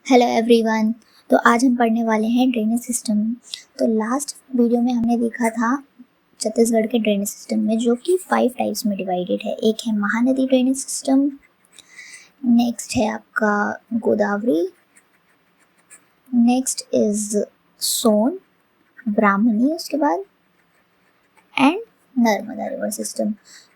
Hello everyone. तो आज हम पढ़ने वाले हैं ड्रेनेज सिस्टम। तो लास्ट वीडियो में हमने देखा था छत्तीसगढ़ के ड्रेनेज सिस्टम में, जो कि 5 टाइप्स में डिवाइडेड है। एक है महानदी ड्रेनेज सिस्टम, नेक्स्ट है आपका गोदावरी, नेक्स्ट इज सोन, ब्राह्मणी, उसके बाद एंड नर्मदा रिवर सिस्टम।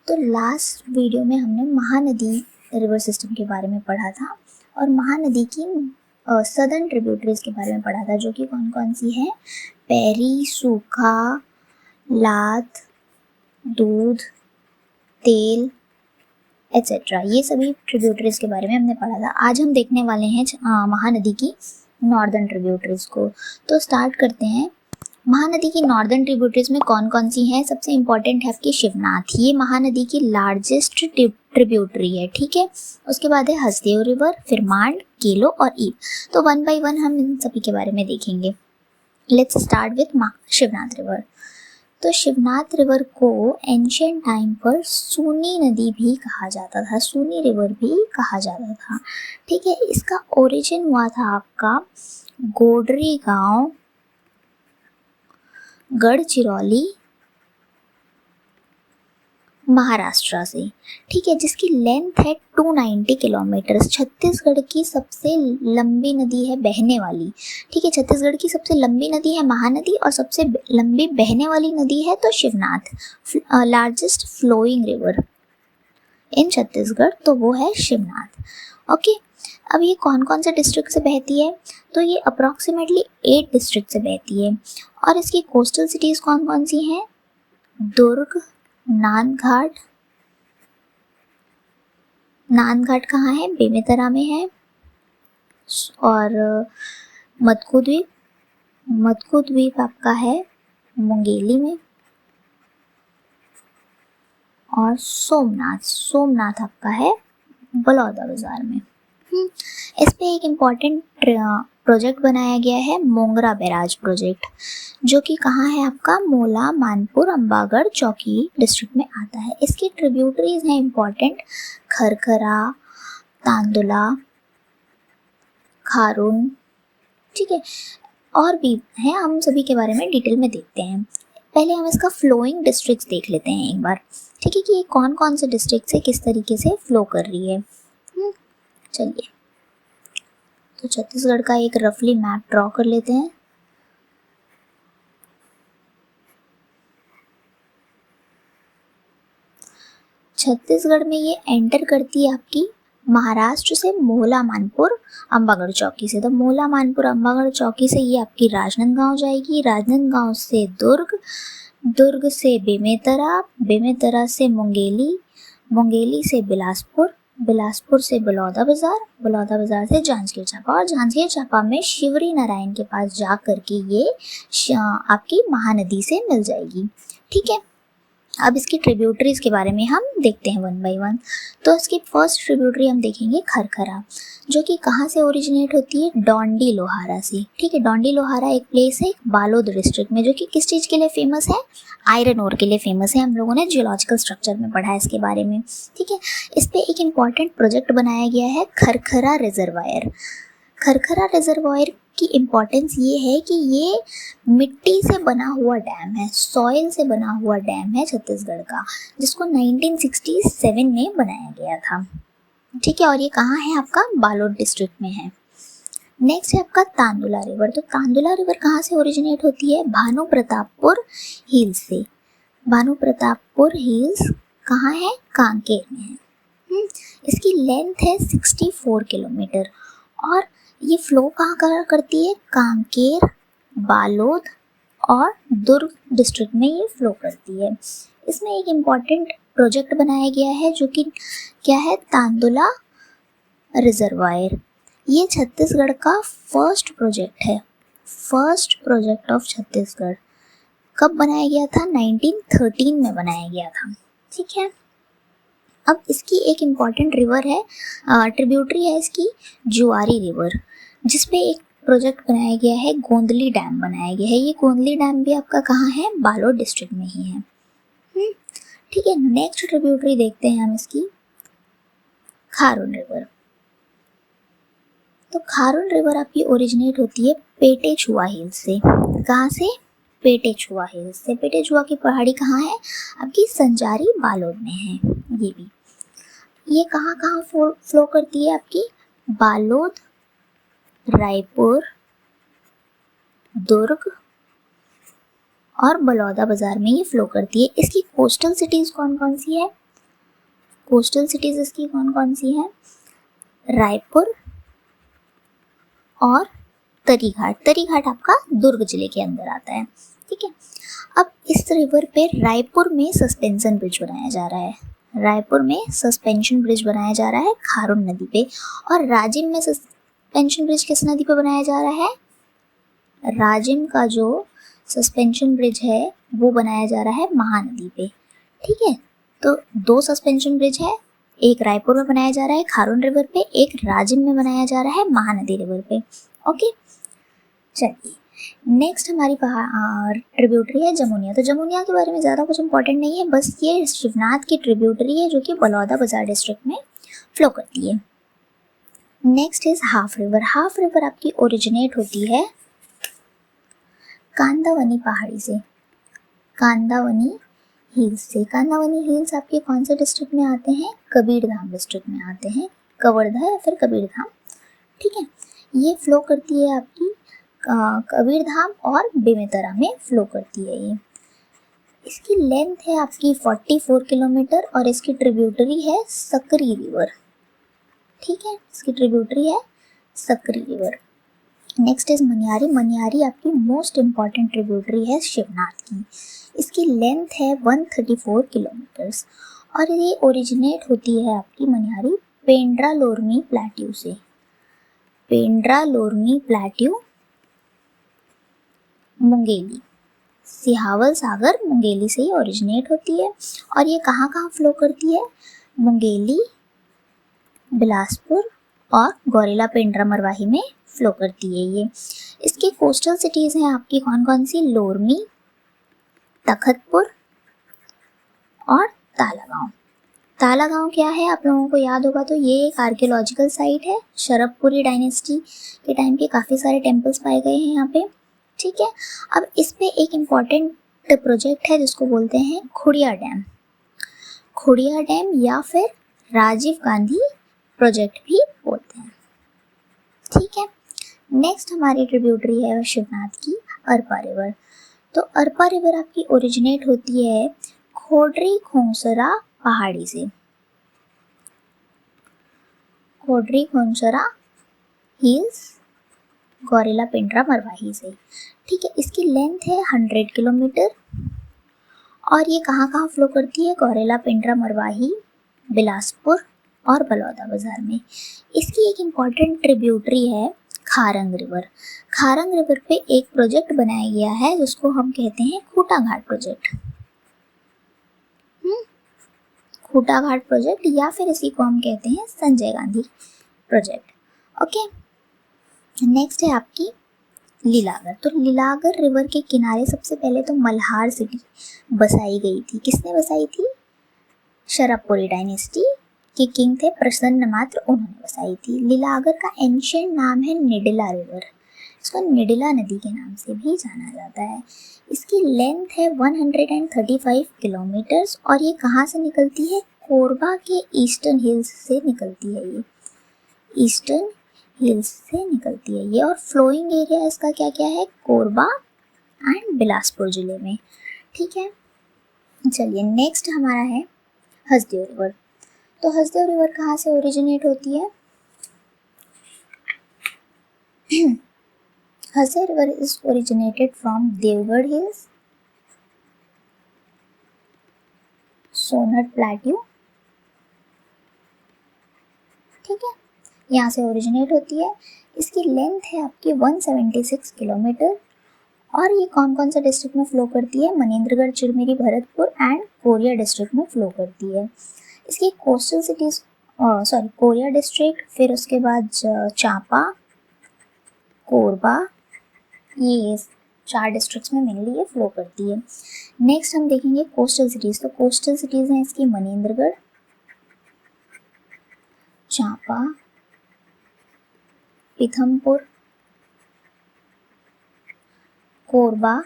तो लास्ट वीडियो में हमने महानदी रिवर सिस्टम के बारे में पढ़ा था और महानदी की सदर्न ट्रिब्यूटरीज के बारे में पढ़ा था, जो कि कौन कौन सी है? पैरी, सूखा, लात, दूध, तेल एट्सेट्रा। ये सभी ट्रिब्यूटरीज के बारे में हमने पढ़ा था। आज हम देखने वाले हैं महानदी की नॉर्दर्न ट्रिब्यूटरीज को। तो स्टार्ट करते हैं। महानदी की नॉर्दर्न ट्रिब्यूटरीज में कौन कौन सी हैं? सबसे इंपॉर्टेंट है आपकी शिवनाथ। ये महानदी की लार्जेस्ट ट्रिब्यूटरी है, ठीक है। उसके बाद है हसदेव रिवर, फिर मांड, केलो और ईब। तो वन बाय वन हम इन सभी के बारे में देखेंगे। Let's start with Shivnath river. तो शिवनाथ रिवर को एंशियंट टाइम पर सूनी नदी भी कहा जाता था, सूनी रिवर भी कहा जाता था, ठीक है। इसका ओरिजिन हुआ था आपका गोडरी गांव, गढ़चिरौली, महाराष्ट्र से, ठीक है, जिसकी लेंथ है 290 किलोमीटर। छत्तीसगढ़ की सबसे लंबी नदी है बहने वाली, ठीक है। छत्तीसगढ़ की सबसे लंबी नदी है महानदी और सबसे लंबी बहने वाली नदी है तो Shivnath. Largest flowing river in Chhattisgarh तो वो है शिवनाथ, ओके। अब ये कौन कौन से डिस्ट्रिक्ट से बहती है? तो ये अप्रॉक्सीमेटली 8 डिस्ट्रिक्ट से बहती है। और इसकी कोस्टल सिटीज कौन कौन सी हैं? दुर्ग, नांदघाट। नांदघाट कहाँ है? बेमेतरा में है। और मतकू द्वीप, मतकू द्वीप आपका है मुंगेली में। और सोमनाथ, सोमनाथ आपका है बलौदाबाजार में। इस पे एक इम्पॉर्टेंट प्रोजेक्ट बनाया गया है, मोंगरा बैराज प्रोजेक्ट, जो कि कहाँ है आपका? मोला, मानपुर, अंबागढ़, चौकी डिस्ट्रिक्ट में आता है। इसकी ट्रिब्यूटरीज हैं इम्पॉर्टेंट, खरखरा, तांदुला, खारून, ठीक है, और भी हैं। हम सभी के बारे में डिटेल में देखते हैं। पहले हम इसका फ्लोइंग डिस्ट्रिक्ट्स देख लेते हैं एक बार, ठीक है, कि ये कौन कौन से डिस्ट्रिक्ट से किस तरीके से फ्लो कर रही है। चलिए, तो छत्तीसगढ़ का एक रफली मैप ड्रॉ कर लेते हैं। छत्तीसगढ़ में ये एंटर करती है आपकी महाराष्ट्र से मोला, मानपुर, अंबागढ़ चौकी से। तो मोला, मानपुर, अंबागढ़ चौकी से ये आपकी राजनांदगांव जाएगी, राजनांदगांव से दुर्ग, दुर्ग से बेमेतरा, बेमेतरा से मुंगेली, मुंगेली से बिलासपुर, बिलासपुर से बलौदाबाजार, बलौदाबाजार से जांजगीर चांपा, और जांजगीर चांपा में शिवरी नारायण के पास जा करके ये आपकी महानदी से मिल जाएगी, ठीक है। अब इसकी ट्रिब्यूटरीज के बारे में हम देखते हैं वन बाय वन। तो इसकी फर्स्ट ट्रिब्यूटरी हम देखेंगे खरखरा, जो कि कहाँ से ओरिजिनेट होती है? डोंडी लोहारा से, ठीक है। डोंडी लोहारा एक प्लेस है बालोद डिस्ट्रिक्ट में, जो कि किस चीज़ के लिए फेमस है? आयरन ओर के लिए फेमस है। हम लोगों ने जियोलॉजिकल स्ट्रक्चर में पढ़ा है इसके बारे में, ठीक है। इस पे एक इम्पॉर्टेंट प्रोजेक्ट बनाया गया है, खरखरा रिजर्वायर। खरखरा रिजर्वायर की इम्पोर्टेंस ये है कि ये मिट्टी से बना हुआ डैम है, सॉइल से बना हुआ डैम है छत्तीसगढ़ का, जिसको 1967 में बनाया गया था, ठीक है। और ये कहाँ है आपका? बालोद डिस्ट्रिक्ट में है। नेक्स्ट है आपका तांदुला रिवर। तो तांदुला रिवर कहाँ से ओरिजिनेट होती है? भानु प्रतापपुर हिल्स से। भानु प्रतापपुर हिल्स कहाँ है? कांकेर में है। इसकी लेंथ है 64 किलोमीटर और ये फ्लो कहाँ करती है? कांकेर, बालोद और दुर्ग डिस्ट्रिक्ट में ये फ्लो करती है। इसमें एक इम्पॉर्टेंट प्रोजेक्ट बनाया गया है, जो कि क्या है? तांदुला रिजर्वायर। ये छत्तीसगढ़ का फर्स्ट प्रोजेक्ट है, फर्स्ट प्रोजेक्ट ऑफ छत्तीसगढ़। कब बनाया गया था? 1913 में बनाया गया था, ठीक है। अब इसकी एक इम्पॉर्टेंट रिवर है, ट्रिब्यूटरी है इसकी जुआरी रिवर, जिसपे एक प्रोजेक्ट बनाया गया है, गोंदली डैम बनाया गया है। ये गोंदली डैम भी आपका कहाँ है? बालोद डिस्ट्रिक्ट में ही है, ठीक है। नेक्स्ट ट्रिब्यूटरी देखते हैं हम इसकी, खारून रिवर। तो खारून रिवर आपकी ओरिजिनेट होती है पेटेचुआ हिल्स से। कहाँ से? पेटेचुआ हिल्स से। पेटेचुआ की पहाड़ी कहाँ है? आपकी संजारी बालोद में है। ये भी, ये कहाँ कहाँ फ्लो करती है? आपकी बालोद, रायपुर, दुर्ग और बलौदा बाजार में ये फ्लो करती है। इसकी कोस्टल सिटीज कौन कौन सी है? कोस्टल सिटीज इसकी कौन कौन सी है? रायपुर और तरीघाट। तरीघाट आपका दुर्ग जिले के अंदर आता है। ठीक है, अब इस रिवर पे रायपुर में सस्पेंशन ब्रिज बनाया जा रहा है। रायपुर में सस्पेंशन ब्रिज बनाया जा रहा है खारून नदी पे। और राजिम में सस्पेंशन ब्रिज किस नदी पे बनाया जा रहा है? राजिम का जो सस्पेंशन ब्रिज है वो बनाया जा रहा है महानदी पे। ठीक है, तो 2 सस्पेंशन ब्रिज है, एक रायपुर में बनाया जा रहा है खारून रिवर पे, एक राजिम में बनाया जा रहा है महानदी रिवर पे। ओके, चलिए नेक्स्ट हमारी ट्रिब्यूटरी है जमुनिया। तो जमुनिया के बारे में ज़्यादा कुछ इंपॉर्टेंट नहीं है, बस ये शिवनाथ की ट्रिब्यूटरी है जो कि बलौदा बाजार डिस्ट्रिक्ट में फ्लो करती है। Next is half river. Half river आपकी ओरिजिनेट होती है कांदावनी पहाड़ी से, कांदावनी हिल्स से। कांदावनी हिल्स आपके कौन से डिस्ट्रिक्ट में आते हैं? कबीरधाम डिस्ट्रिक्ट में आते हैं, कवर्धा या फिर कबीरधाम। ठीक है, ये फ्लो करती है आपकी कबीरधाम और बेमेतरा में फ्लो करती है ये। इसकी लेंथ है आपकी 44 किलोमीटर और इसकी ट्रिब्यूटरी है सकरी रिवर। ठीक है, इसकी ट्रिब्यूटरी है Sakri river. Next is Maniyari. Maniyari आपकी मोस्ट इम्पॉर्टेंट ट्रिब्यूटरी है शिवनाथ की। इसकी लेंथ है 134 किलोमीटर्स और ये ओरिजिनेट होती है आपकी मनियारी पेंड्रा लोरमी प्लेट्यू से। पेंड्रा लोरमी प्लेट्यू मुंगेली, सिहावल सागर मुंगेली से ही ओरिजिनेट होती है। और ये कहाँ कहाँ फ्लो करती है? मुंगेली, बिलासपुर और गौरेला पेंड्रा मरवाही में फ्लो करती है ये। इसकी कोस्टल सिटीज़ हैं आपकी कौन कौन सी? लोरमी, तखतपुर और तालागांव। तालागांव क्या है आप लोगों को याद होगा तो ये एक आर्कियोलॉजिकल साइट है। शरभपुरी डायनेस्टी के टाइम के काफ़ी सारे टेम्पल्स पाए गए हैं यहाँ पे। ठीक है, अब इस पे एक इम्पॉर्टेंट प्रोजेक्ट है जिसको बोलते हैं खुड़िया डैम। खुड़िया डैम या फिर राजीव गांधी प्रोजेक्ट भी बोलते हैं। ठीक है, नेक्स्ट हमारी ट्रिब्यूटरी है शिवनाथ की अरपा रिवर। तो अरपा रिवर आपकी ओरिजिनेट होती है खोडरी खोंसरा पहाड़ी से, खोडरी खोंसरा हिल्स गौरेला पेंड्रा मरवाही से। ठीक है, इसकी लेंथ है 100 किलोमीटर और ये कहाँ कहाँ फ्लो करती है? गौरेला पेंड्रा मरवाही, बिलासपुर और बलौदा बाजार में। इसकी एक इम्पॉर्टेंट ट्रिब्यूटरी है खारंग रिवर। खारंग रिवर पे एक प्रोजेक्ट बनाया गया है जिसको हम कहते हैं खूटा घाट प्रोजेक्ट। खूटा घाट प्रोजेक्ट या फिर इसी को हम कहते हैं Sanjay Gandhi project. Okay, next है आपकी लीलागर। तो लीलागर रिवर के किनारे सबसे पहले तो मल्हार सिटी बसाई गई थी। किसने बसाई थी? शरभपुरी डायनेस्टी के किंग थे प्रसन्न मात्र, उन्होंने बसाई थी। लीलागर का एंशिएंट नाम है निडिला रिवर, इसको निडिला नदी के नाम से भी जाना जाता है। इसकी लेंथ है 135 किलोमीटर्स और ये कहाँ से निकलती है? कोरबा के ईस्टर्न हिल्स से निकलती है ये, ईस्टर्न हिल्स से निकलती है ये। और फ्लोइंग एरिया इसका क्या क्या है? कोरबा एंड बिलासपुर जिले में। ठीक है, चलिए नेक्स्ट हमारा है हसदेव रिवर। तो हसदेव रिवर कहाँ से ओरिजिनेट होती है? Hasdeo river is originated from Deogarh hills, Sonhat plateau. ठीक है, यहाँ से ओरिजिनेट होती है। इसकी लेंथ है आपकी 176 किलोमीटर और ये कौन कौन सा डिस्ट्रिक्ट में फ्लो करती है? Manendragarh, Chirmiri, Bharatpur and Korea district में फ्लो करती है। इसकी कोस्टल सिटीज कोरिया डिस्ट्रिक्ट, फिर उसके बाद चांपा, कोरबा, ये 4 डिस्ट्रिक्ट्स में मेनली ये फ्लो करती है। नेक्स्ट हम देखेंगे कोस्टल सिटीज़। तो कोस्टल सिटीज़ हैं इसकी मनेंद्रगढ़, चांपा, पीथमपुर, कोरबा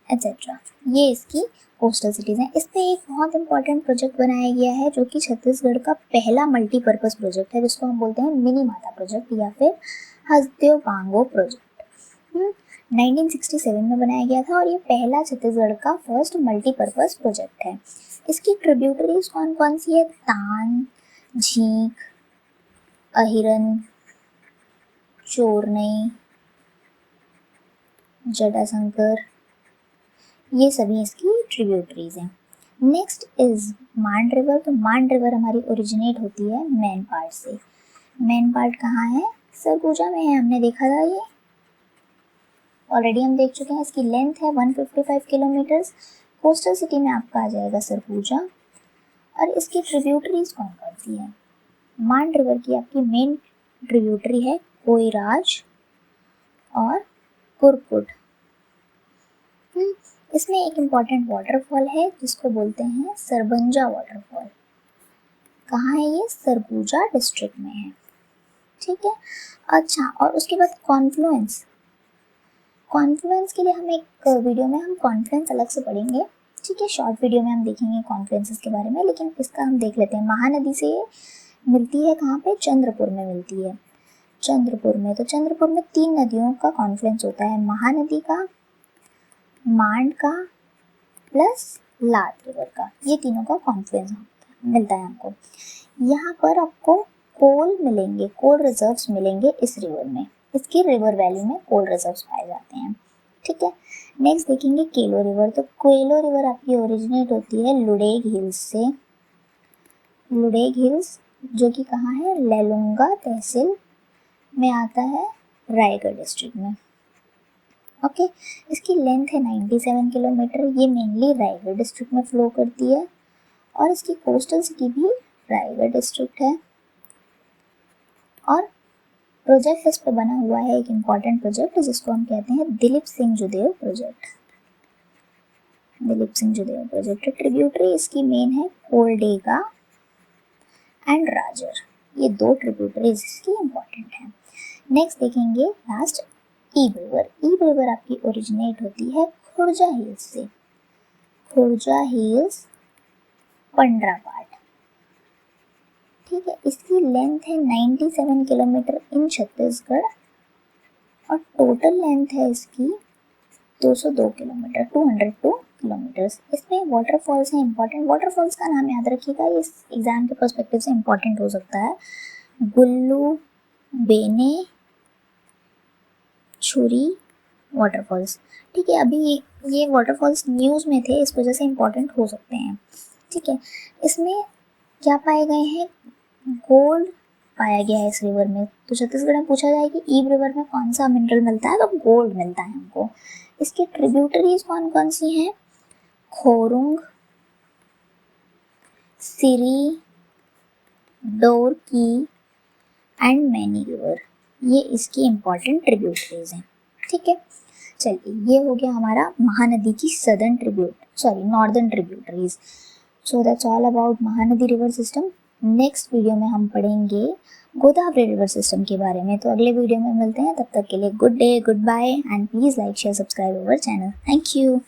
एट्सेट्रा, ये इसकी कोस्टल सिटीज़ हैं। इस पे एक बहुत इंपॉर्टेंट प्रोजेक्ट बनाया गया है जो कि छत्तीसगढ़ का पहला मल्टीपर्पज़ प्रोजेक्ट है, जिसको हम बोलते हैं मिनी माता प्रोजेक्ट या फिर हसदेव पांगो प्रोजेक्ट। 1967 में बनाया गया था और ये पहला छत्तीसगढ़ का फर्स्ट मल्टीपर्पज़ प्रोजेक्ट है। इसकी ट्रिब्यूटरीज कौन कौन सी है? तान, झींक, अहिरन, चोरनई, जटाशंकर, ये सभी इसकी ट्रिब्यूटरीज हैं। Next is Mand river. तो मांड रिवर हमारी ओरिजिनेट होती है मैनपाट से। मैनपाट कहाँ है? सरगुजा में है, हमने देखा था ये ऑलरेडी, हम देख चुके हैं। इसकी लेंथ है 155 किलोमीटर्स। कोस्टल सिटी में आपका आ जाएगा सरगुजा। और इसकी ट्रिब्यूटरीज कौन कौन सी है? मांड रिवर की आपकी मेन ट्रिब्यूटरी है कोयराज और कुरकुट। इसमें एक इम्पॉर्टेंट वाटरफॉल है जिसको बोलते हैं सरबंजा वाटरफॉल। कहाँ है ये? सरगुजा डिस्ट्रिक्ट में है, ठीक है। अच्छा, और उसके बाद कॉन्फ्लुएंस। कॉन्फ्लुएंस के लिए हम एक वीडियो में हम कॉन्फ्लुएंस अलग से पढ़ेंगे, ठीक है। शॉर्ट वीडियो में हम देखेंगे कॉन्फ्लुएंसेस के बारे में, लेकिन इसका हम देख लेते हैं। महानदी से मिलती है कहाँ पे? चंद्रपुर में मिलती है, चंद्रपुर में। तो चंद्रपुर में 3 नदियों का कॉन्फ्लुएंस होता है, महानदी का, मांड का प्लस लात रिवर का, ये तीनों का कॉन्फ्लुएंस मिलता है हमको। यहाँ पर आपको कोल मिलेंगे, कोल रिजर्व्स मिलेंगे इस रिवर में। इसकी रिवर वैली में कोल रिजर्व्स पाए जाते हैं, ठीक है। नेक्स्ट देखेंगे केलो रिवर। तो केलो रिवर आपकी ओरिजिनेट होती है लुडेग हिल्स से। लुडेग हिल्स जो कि कहाँ है? लेलुंगा तहसील में आता है, रायगढ़ डिस्ट्रिक्ट में, ओके। इसकी लेंथ है 97 किलोमीटर। ये मेनली रायगढ़ डिस्ट्रिक्ट में फ्लो करती है और इसकी कोस्टल सिटी भी रायगढ़ डिस्ट्रिक्ट है। और प्रोजेक्ट इस पर बना हुआ है, एक इम्पॉर्टेंट प्रोजेक्ट जिसको हम कहते हैं Dilip Singh Judev project. Dilip Singh Judev project. Tributary इसकी मेन है कोलडेगा एंड राजर, ये 2 ट्रिब्यूटरीज इसकी इम्पॉर्टेंट हैं। नेक्स्ट देखेंगे लास्ट ईब रिवर। ईब रिवर आपकी ओरिजिनेट होती है खुर्जा हिल्स से। खुर्जा हिल्स, पंडरापाट, ठीक है। इसकी लेंथ है 97 किलोमीटर इन छत्तीसगढ़ और टोटल लेंथ है इसकी 202 किलोमीटर, 202 किलोमीटर्स। इसमें वाटरफॉल्स हैं इंपॉर्टेंट। वाटरफॉल्स का नाम याद रखिएगा, इस एग्जाम के पर्सपेक्टिव से इंपॉर्टेंट हो सकता है। गुल्लू, बेने, छुरी वाटरफॉल्स, ठीक है। अभी ये वाटरफॉल्स न्यूज़ में थे, इस वजह से इंपॉर्टेंट हो सकते हैं, ठीक है। इसमें क्या पाए गए हैं? गोल्ड पाया गया है इस रिवर में। तो छत्तीसगढ़ में पूछा जाए कि ईब रिवर में कौन सा मिनरल मिलता है, तो गोल्ड मिलता है हमको। इसकी ट्रिब्यूटरीज कौन कौन सी हैं? खोरुंग, सिरी, डोरकी एंड मैनी रिवर, ये इसकी इम्पॉर्टेंट ट्रिब्यूटरीज हैं, ठीक है। चलिए, ये हो गया हमारा महानदी की northern tributaries. So that's all about Mahanadi river system. Next video में हम पढ़ेंगे गोदावरी रिवर सिस्टम के बारे में। तो अगले वीडियो में मिलते हैं, तब तक के लिए good day, good bye and please like, share, subscribe our channel. Thank you.